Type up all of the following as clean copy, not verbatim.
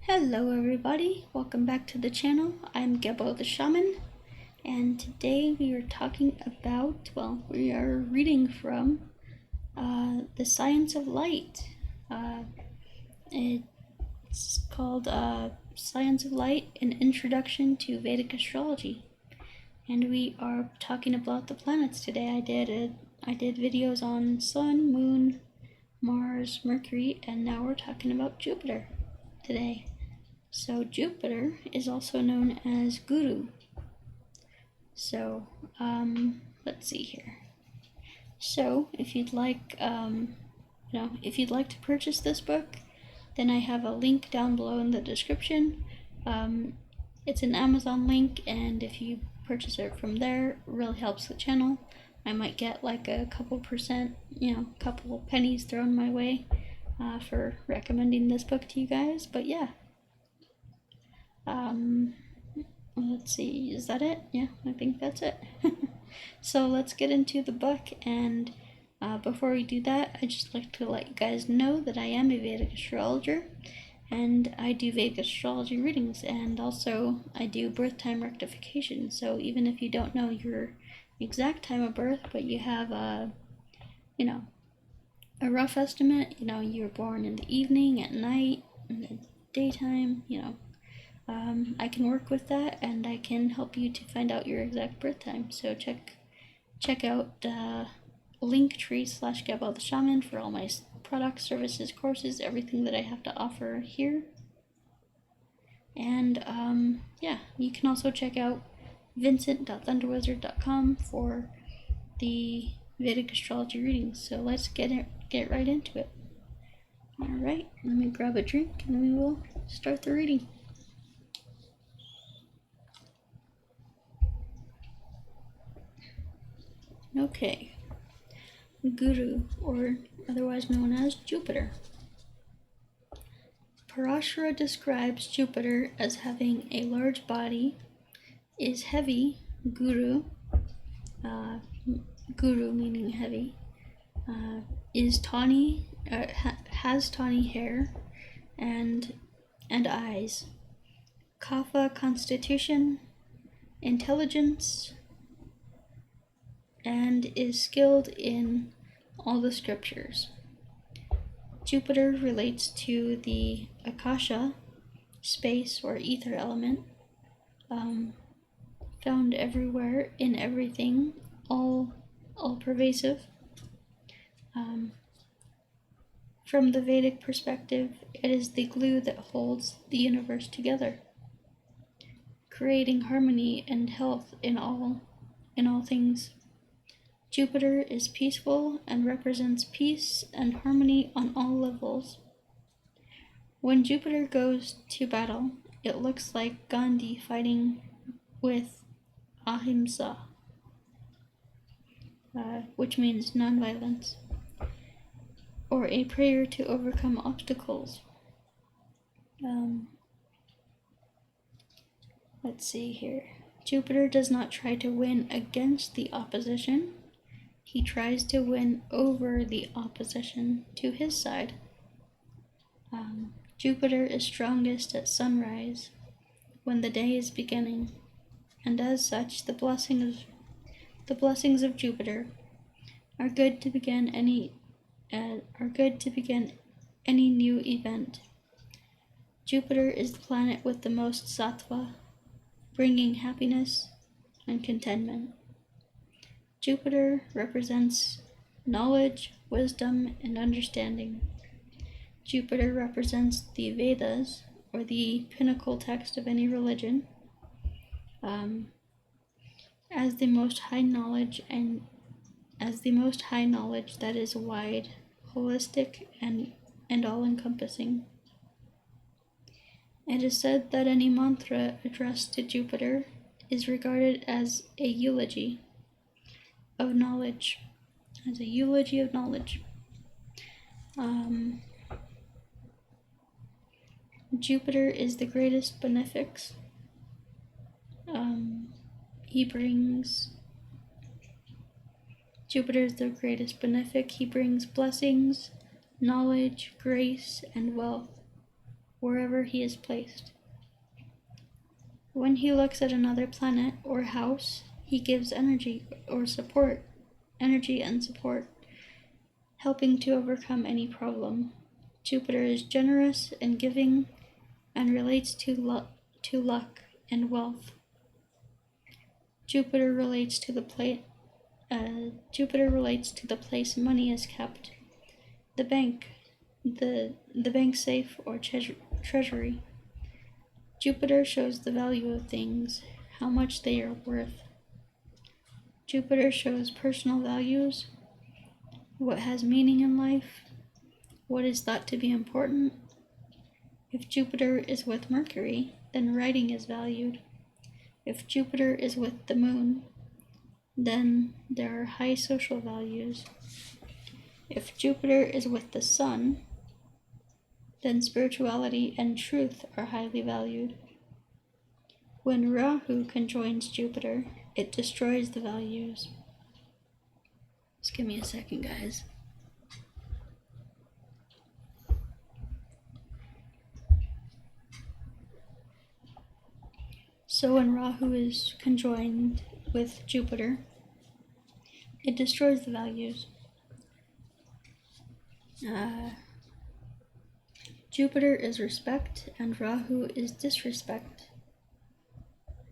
Hello everybody, welcome back to the channel. I'm Gebo the Shaman, and today we are talking about, we are reading from The Science of Light. It's called Science of Light, An Introduction to Vedic Astrology. And we are talking about the planets today. I did videos on Sun, Moon, Mars, Mercury, and now we're talking about Jupiter today. So Jupiter is also known as Guru. So let's see here. So if you'd like, if you'd like to purchase this book, then I have a link down below in the description. It's an Amazon link, and if you purchase it from there, it really helps the channel. I might get like a couple percent, couple pennies thrown my way for recommending this book to you guys. But yeah. Let's see, is that it? Yeah, I think that's it. So let's get into the book, and before we do that, I'd just like to let you guys know that I am a Vedic astrologer, and I do Vedic astrology readings, and also I do birth time rectification. So even if you don't know your exact time of birth, but you have a rough estimate, you were born in the evening, at night, in the daytime, I can work with that, and I can help you to find out your exact birth time. So check out Linktree/Gebo the Shaman for all my products, services, courses, everything that I have to offer here. And yeah, you can also check out vincent.thunderwizard.com for the Vedic astrology readings. So let's get right into it. Alright, let me grab a drink and we will start the reading. Okay, Guru, or otherwise known as Jupiter. Parashara describes Jupiter as having a large body, is heavy, Guru, Guru meaning heavy, is tawny, has tawny hair, and eyes. Kapha constitution, intelligence, and is skilled in all the scriptures. Jupiter relates to the Akasha, space or ether element, found everywhere in everything, all pervasive. From the Vedic perspective, it is the glue that holds the universe together, creating harmony and health in all things. Jupiter is peaceful and represents peace and harmony on all levels. When Jupiter goes to battle, it looks like Gandhi fighting with ahimsa, which means nonviolence, or a prayer to overcome obstacles. Let's see here. Jupiter does not try to win against the opposition. He tries to win over the opposition to his side. Jupiter is strongest at sunrise, when the day is beginning, and as such, the blessings of Jupiter are good to begin any new event. Jupiter is the planet with the most sattva, bringing happiness and contentment. Jupiter represents knowledge, wisdom, and understanding. Jupiter represents the Vedas, or the pinnacle text of any religion, as the most high knowledge that is wide, holistic, and all-encompassing. It is said that any mantra addressed to Jupiter is regarded as a eulogy of knowledge, Jupiter is the greatest benefics. Jupiter is the greatest benefic. He brings blessings, knowledge, grace, and wealth wherever he is placed. When he looks at another planet or house, he gives energy and support, helping to overcome any problem. Jupiter is generous and giving and relates to luck and wealth. Jupiter relates to the place money is kept, the bank, the bank safe or treasury. Jupiter shows the value of things, how much they are worth. Jupiter shows personal values, what has meaning in life, what is thought to be important. If Jupiter is with Mercury, then writing is valued. If Jupiter is with the Moon, then there are high social values. If Jupiter is with the Sun, then spirituality and truth are highly valued. When Rahu conjoins Jupiter, it destroys the values. Just give me a second, guys. So when Rahu is conjoined with Jupiter, it destroys the values. Jupiter is respect and Rahu is disrespect.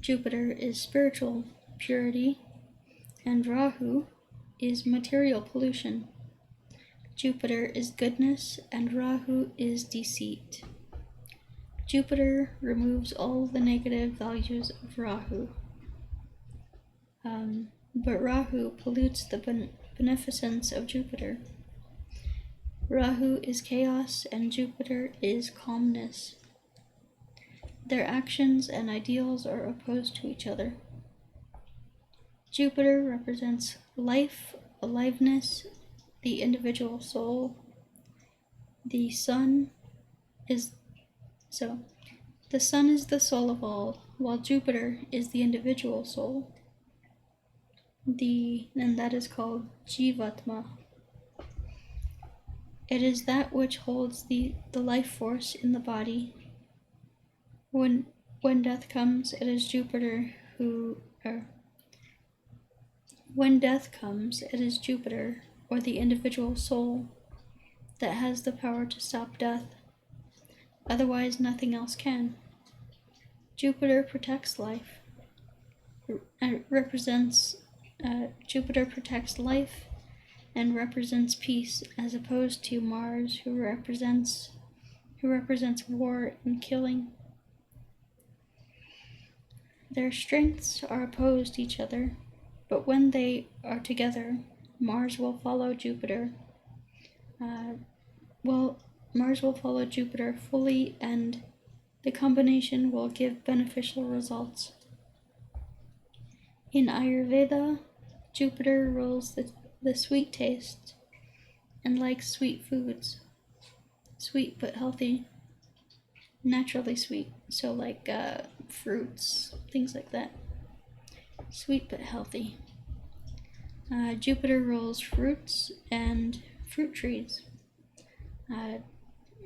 Jupiter is spiritual purity and Rahu is material pollution. Jupiter is goodness and Rahu is deceit. Jupiter removes all the negative values of Rahu. But Rahu pollutes the beneficence of Jupiter. Rahu is chaos and Jupiter is calmness. Their actions and ideals are opposed to each other. Jupiter represents life, aliveness, the individual soul. The sun is the soul of all, while Jupiter is the individual soul. And that is called Jivatma. It is that which holds the life force in the body. When death comes, it is Jupiter or the individual soul that has the power to stop death. Otherwise, nothing else can. Jupiter protects life. Jupiter protects life and represents peace, as opposed to Mars, who represents war and killing. Their strengths are opposed to each other, but when they are together, Mars will follow Jupiter. Mars will follow Jupiter fully, and the combination will give beneficial results. In Ayurveda, Jupiter rules the sweet taste and likes sweet foods. Sweet but healthy, naturally sweet. So like fruits, things like that. Sweet but healthy. Jupiter rules fruits and fruit trees.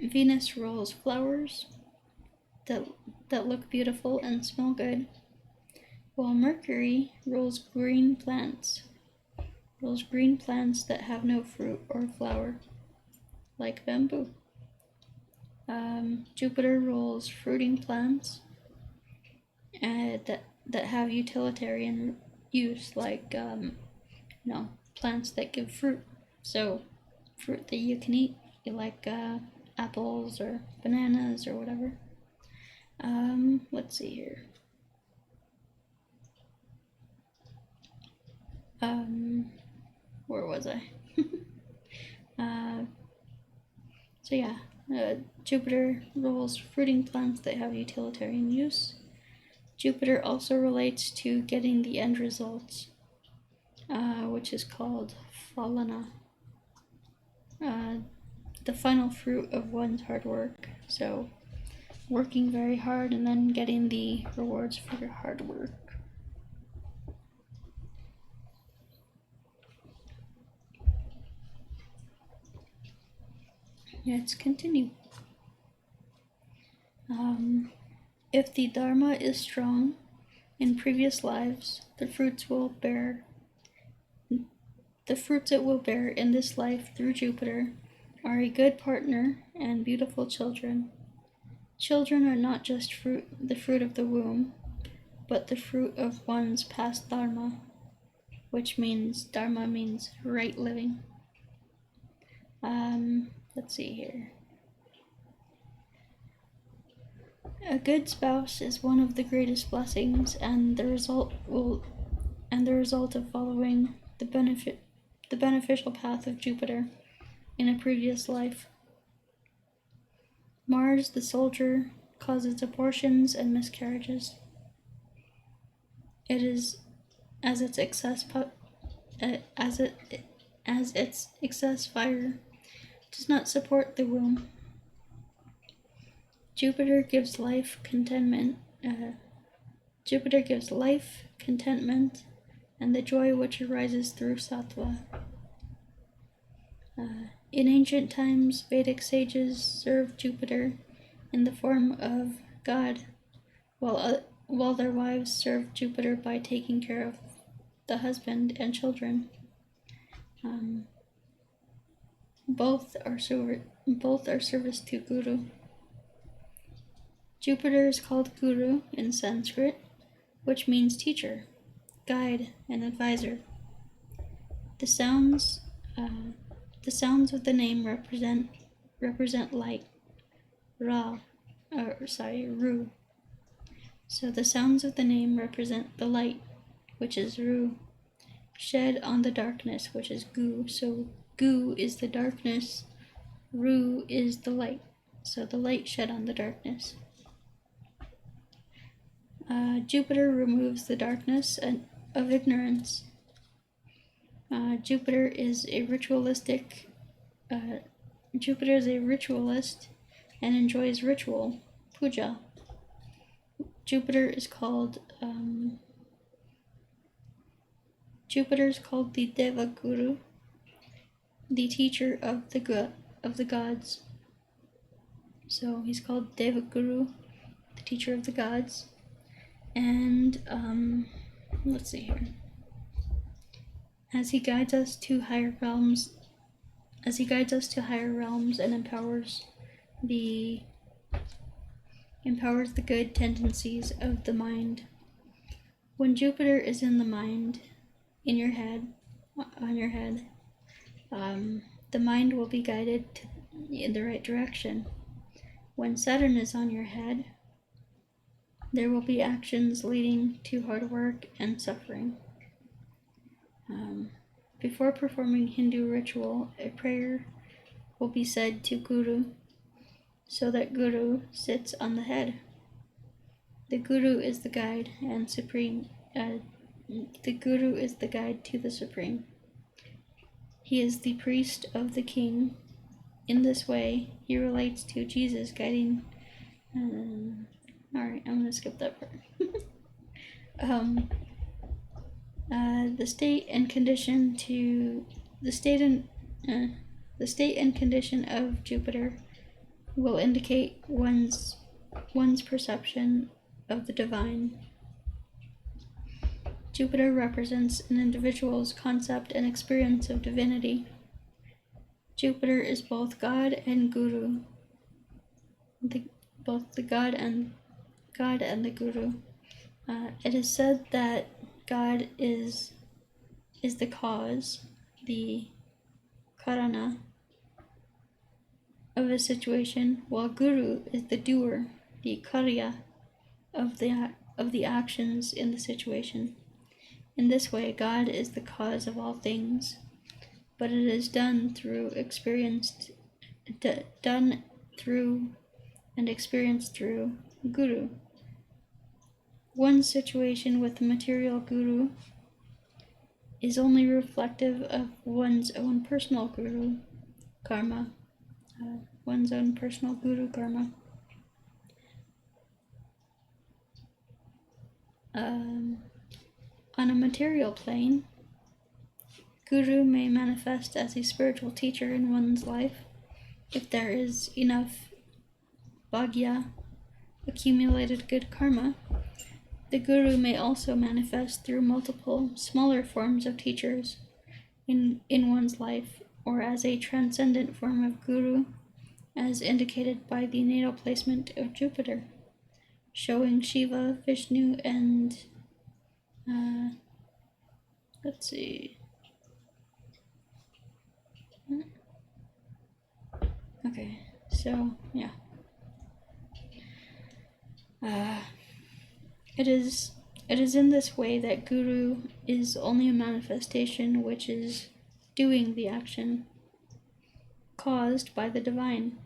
Venus rules flowers that look beautiful and smell good, while Mercury rules green plants. Rules green plants that have no fruit or flower, like bamboo. Jupiter rules fruiting plants that have utilitarian use, like plants that give fruit. So fruit that you can eat, like apples or bananas or whatever. Let's see here. Where was I? Jupiter rules fruiting plants that have utilitarian use. Jupiter also relates to getting the end results, which is called phalana, the final fruit of one's hard work. So, working very hard and then getting the rewards for your hard work. Let's continue. If the Dharma is strong in previous lives, the fruits it will bear in this life through Jupiter are a good partner and beautiful children. Children are not just the fruit of the womb, but the fruit of one's past Dharma, which means Dharma means right living. Let's see here. A good spouse is one of the greatest blessings, and the result of following the beneficial path of Jupiter in a previous life. Mars, the soldier, causes abortions and miscarriages. It is as its excess fire does not support the womb. Jupiter gives life contentment. And the joy which arises through sattva. In ancient times, Vedic sages served Jupiter in the form of God, while their wives served Jupiter by taking care of the husband and children. Both are service to Guru. Jupiter is called Guru in Sanskrit, which means teacher, guide, and advisor. The sounds of the name represent light, Ru. So the sounds of the name represent the light, which is Ru, shed on the darkness, which is Gu. So Gu is the darkness, Ru is the light. So the light shed on the darkness. Jupiter removes the darkness of ignorance. Jupiter is a ritualist and enjoys ritual, puja. Jupiter is called the Deva Guru, the teacher of the gods. So he's called Deva Guru, the teacher of the gods. And let's see here. As he guides us to higher realms and empowers the good tendencies of the mind. When Jupiter is in the mind, on your head, the mind will be guided in the right direction. When Saturn is on your head, there will be actions leading to hard work and suffering. Before performing Hindu ritual, a prayer will be said to Guru, so that Guru sits on the head. The Guru is the guide and supreme. The Guru is the guide to the supreme. He is the priest of the king. In this way, he relates to Jesus guiding. Alright, I'm gonna skip that part. The state and condition of Jupiter will indicate one's perception of the divine. Jupiter represents an individual's concept and experience of divinity. Jupiter is both God and Guru. Both the God and the Guru. It is said that God is the cause, the karana, of a situation, while Guru is the doer, the karya, of the actions in the situation. In this way, God is the cause of all things, but it is done through and experienced through Guru. One situation with the material Guru is only reflective of one's own personal Guru karma. On a material plane, Guru may manifest as a spiritual teacher in one's life if there is enough bhagya, accumulated good karma, the guru may also manifest through multiple smaller forms of teachers in one's life, or as a transcendent form of guru, as indicated by the natal placement of Jupiter, showing Shiva, Vishnu, and let's see. Okay, so yeah. It is in this way that guru is only a manifestation which is doing the action caused by the divine.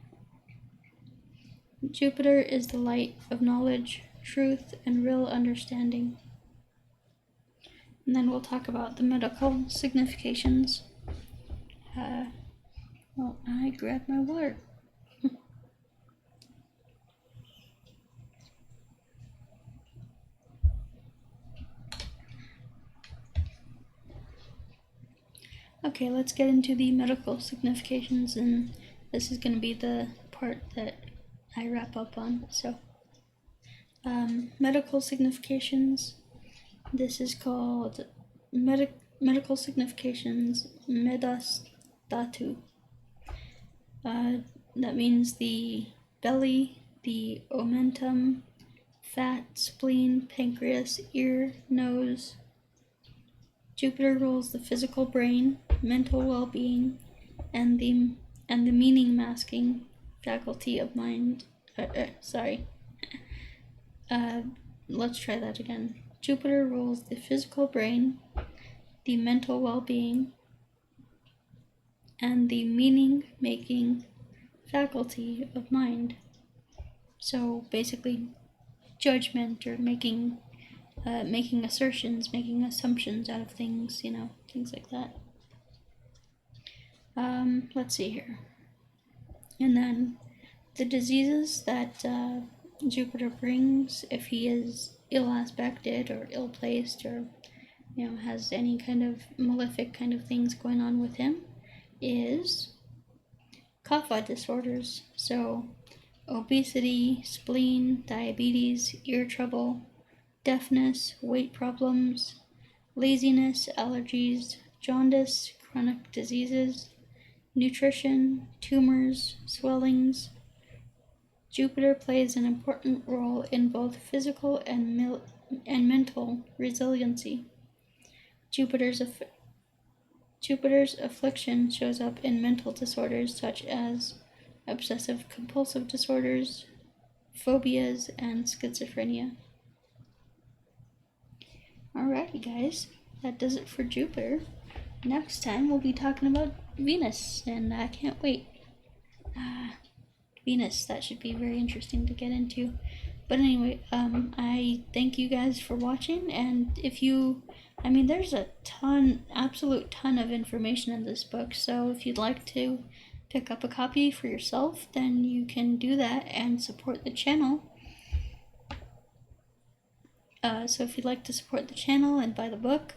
Jupiter is the light of knowledge, truth, and real understanding. And then we'll talk about the medical significations. Well, I grabbed my water. Okay, let's get into the medical significations, and this is going to be the part that I wrap up on. So, medical significations. This is called medical significations Medas Dhatu. That means the belly, the omentum, fat, spleen, pancreas, ear, nose. Jupiter rules the physical brain, mental well-being, and the meaning masking faculty of mind. Let's try that again. Jupiter rules the physical brain, the mental well-being, and the meaning-making faculty of mind. So basically, judgment, or making assertions, making assumptions out of things, things like that. Let's see here. And then the diseases that Jupiter brings, if he is ill aspected or ill placed, or has any kind of malefic kind of things going on with him, is kapha disorders. So obesity, spleen, diabetes, ear trouble, deafness, weight problems, laziness, allergies, jaundice, chronic diseases, nutrition, tumors, swellings. Jupiter plays an important role in both physical and mental resiliency. Jupiter's affliction shows up in mental disorders such as obsessive compulsive disorders, phobias, and schizophrenia. Alrighty guys, that does it for Jupiter. Next time we'll be talking about Venus, and I can't wait. Venus, that should be very interesting to get into. But anyway, I thank you guys for watching, and there's a absolute ton of information in this book, so if you'd like to pick up a copy for yourself, then you can do that and support the channel. So if you'd like to support the channel and buy the book,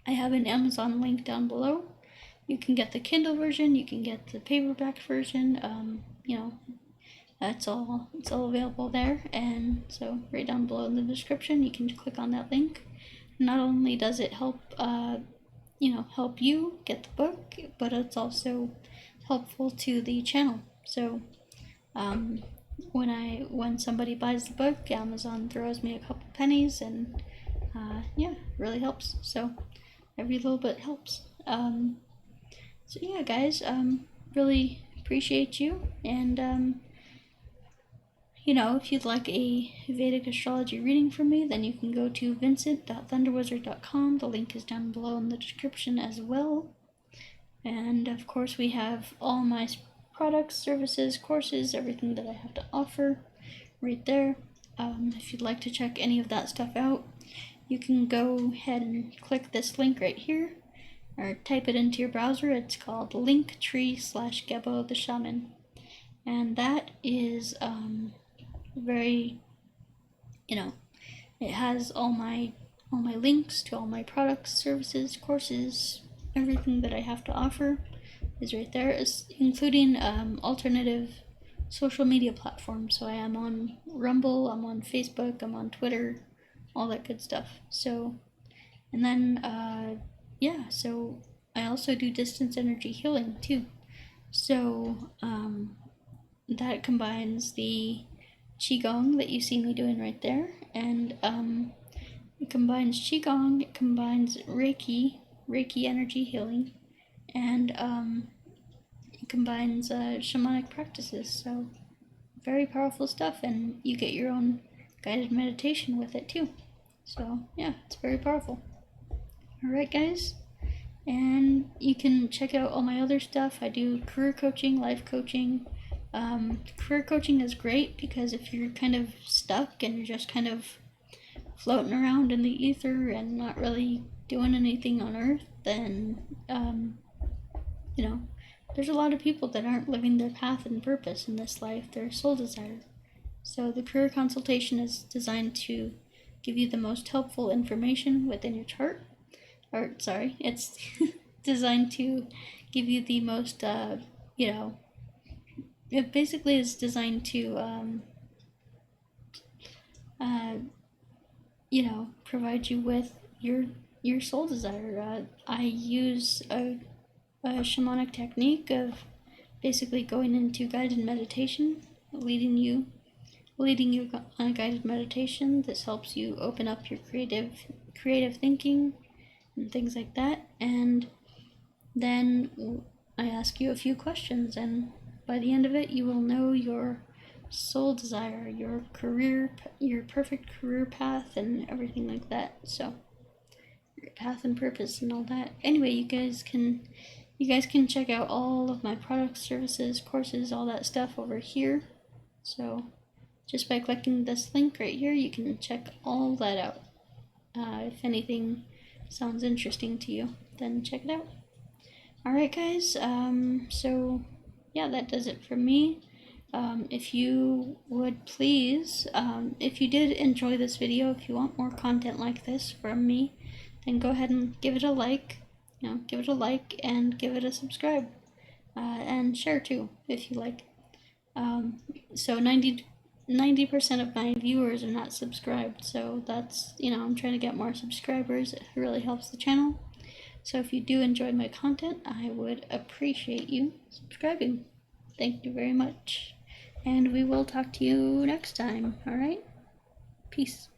I have an Amazon link down below. You can get the Kindle version, you can get the paperback version, it's all available there, and so right down below in the description you can click on that link. Not only does it help help you get the book, but it's also helpful to the channel. So when somebody buys the book, Amazon throws me a couple pennies, and really helps. So every little bit helps. So yeah guys, really appreciate you, and if you'd like a Vedic astrology reading from me, then you can go to vincent.thunderwizard.com. The link is down below in the description as well. And of course we have all my products, services, courses, everything that I have to offer right there. If you'd like to check any of that stuff out, you can go ahead and click this link right here, or type it into your browser. It's called linktree/Gebo the Shaman, and that is very, it has all my links to all my products, services, courses, everything that I have to offer is right there, including alternative social media platforms. So I am on Rumble, I'm on Facebook, I'm on Twitter, all that good stuff. So, and then, yeah, so I also do distance energy healing too. So, that combines the Qigong that you see me doing right there, and it combines Qigong, it combines Reiki energy healing, and it combines shamanic practices. So, very powerful stuff, and you get your own guided meditation with it too. So, yeah, it's very powerful. Alright, guys, and you can check out all my other stuff. I do career coaching, life coaching. Career coaching is great because if you're kind of stuck and you're just kind of floating around in the ether and not really doing anything on earth, then, there's a lot of people that aren't living their path and purpose in this life, their soul desire. So the career consultation is designed to give you the most helpful information within your chart. It's designed to give you the most, it basically is designed to, provide you with your soul desire. I use a shamanic technique of basically going into guided meditation, leading you on a guided meditation. This helps you open up your creative thinking and things like that. And then I ask you a few questions, and by the end of it, you will know your soul desire, your perfect career path, and everything like that. So, your path and purpose and all that. Anyway, you guys can check out all of my products, services, courses, all that stuff over here. So, just by clicking this link right here, you can check all that out. If anything sounds interesting to you, then check it out. Alright, guys, so yeah, that does it for me. If you would please, if you did enjoy this video, if you want more content like this from me, then go ahead and give it a like, give it a like and give it a subscribe, and share too, if you like. So 90% of my viewers are not subscribed, so that's, I'm trying to get more subscribers. It really helps the channel. So if you do enjoy my content, I would appreciate you subscribing. Thank you very much. And we will talk to you next time, alright? Peace.